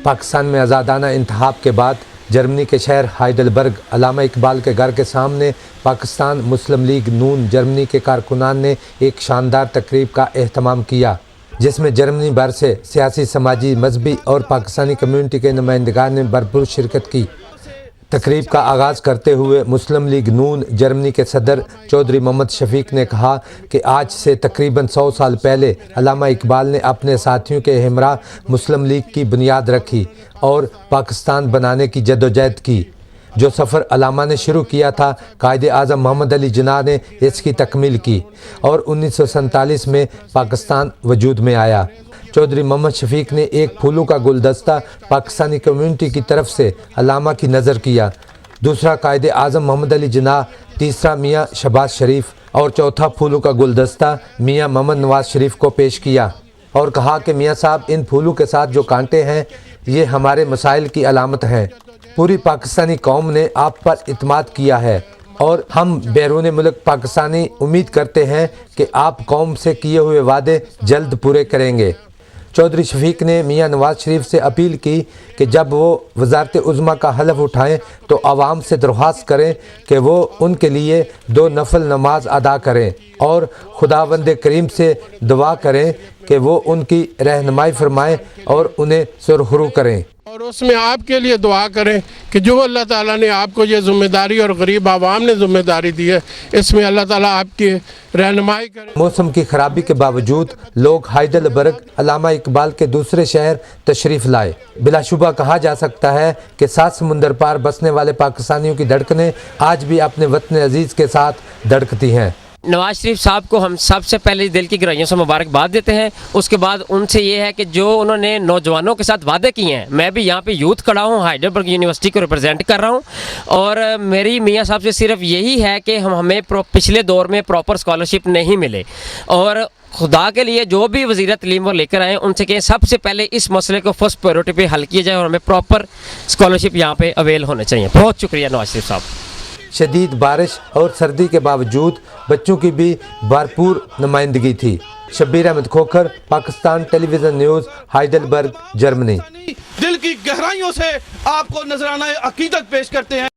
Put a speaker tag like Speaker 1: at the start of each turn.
Speaker 1: پاکستان میں آزادانہ انتخاب کے بعد جرمنی کے شہر ہائیڈلبرگ علامہ اقبال کے گھر کے سامنے پاکستان مسلم لیگ نون جرمنی کے کارکنان نے ایک شاندار تقریب کا اہتمام کیا، جس میں جرمنی بھر سے سیاسی، سماجی، مذہبی اور پاکستانی کمیونٹی کے نمائندگان نے بھرپور شرکت کی۔ تقریب کا آغاز کرتے ہوئے مسلم لیگ نون جرمنی کے صدر چودھری محمد شفیق نے کہا کہ آج سے تقریباً 100 سال پہلے علامہ اقبال نے اپنے ساتھیوں کے ہمراہ مسلم لیگ کی بنیاد رکھی اور پاکستان بنانے کی جدوجہد کی۔ جو سفر علامہ نے شروع کیا تھا، قائد اعظم محمد علی جناح نے اس کی تکمیل کی اور 1947 میں پاکستان وجود میں آیا۔ چودھری محمد شفیق نے ایک پھولوں کا گلدستہ پاکستانی کمیونٹی کی طرف سے علامہ کی نظر کیا، دوسرا قائد اعظم محمد علی جناح، تیسرا میاں شہباز شریف اور چوتھا پھولوں کا گلدستہ میاں محمد نواز شریف کو پیش کیا اور کہا کہ میاں صاحب، ان پھولوں کے ساتھ جو کانٹے ہیں یہ ہمارے مسائل کی علامت ہیں۔ پوری پاکستانی قوم نے آپ پر اعتماد کیا ہے اور ہم بیرون ملک پاکستانی امید کرتے ہیں کہ آپ قوم سے کیے ہوئے وعدے جلد پورے کریں گے۔ چودھری شفیق نے میاں نواز شریف سے اپیل کی کہ جب وہ وزارت عظمیٰ کا حلف اٹھائیں تو عوام سے درخواست کریں کہ وہ ان کے لیے 2 نفل نماز ادا کریں اور خداوند کریم سے دعا کریں کہ وہ ان کی رہنمائی فرمائیں اور انہیں سرخرو کریں،
Speaker 2: اور اس میں آپ کے لیے دعا کریں کہ جو اللہ تعالیٰ نے آپ کو یہ ذمہ داری اور غریب عوام نے ذمہ داری دی ہے، اس میں اللہ تعالیٰ آپ کی رہنمائی کریں۔
Speaker 1: موسم کی خرابی کے باوجود لوگ ہائیڈلبرگ علامہ اقبال کے دوسرے شہر تشریف لائے۔ بلا شبہ کہا جا سکتا ہے کہ 7 سمندر پار بسنے والے پاکستانیوں کی دھڑکنیں آج بھی اپنے وطن عزیز کے ساتھ دھڑکتی ہیں۔
Speaker 3: نواز شریف صاحب کو ہم سب سے پہلے دل کی گہرائیوں سے مبارکباد دیتے ہیں۔ اس کے بعد ان سے یہ ہے کہ جو انہوں نے نوجوانوں کے ساتھ وعدے کیے ہیں، میں بھی یہاں پہ یوتھ کھڑا ہوں، ہائیڈلبرگ یونیورسٹی کو ریپرزینٹ کر رہا ہوں، اور میری میاں صاحب سے صرف یہی ہے کہ ہمیں پچھلے دور میں پراپر اسکالرشپ نہیں ملے، اور خدا کے لیے جو بھی وزیر تعلیم وہ لے کر آئیں ان سے کہیں سب سے پہلے اس مسئلے کو فرسٹ پرائیورٹی پہ حل کیا جائے اور ہمیں پراپر اسکالرشپ یہاں پہ اویل ہونے چاہیے۔ بہت شکریہ نواز شریف صاحب۔
Speaker 1: شدید بارش اور سردی کے باوجود بچوں کی بھی بھرپور نمائندگی تھی۔ شبیر احمد کھوکھر، پاکستان ٹیلی ویژن نیوز، ہائیڈلبرگ، جرمنی۔
Speaker 4: دل کی گہرائیوں سے آپ کو نذرانہ عقیدت پیش کرتے ہیں۔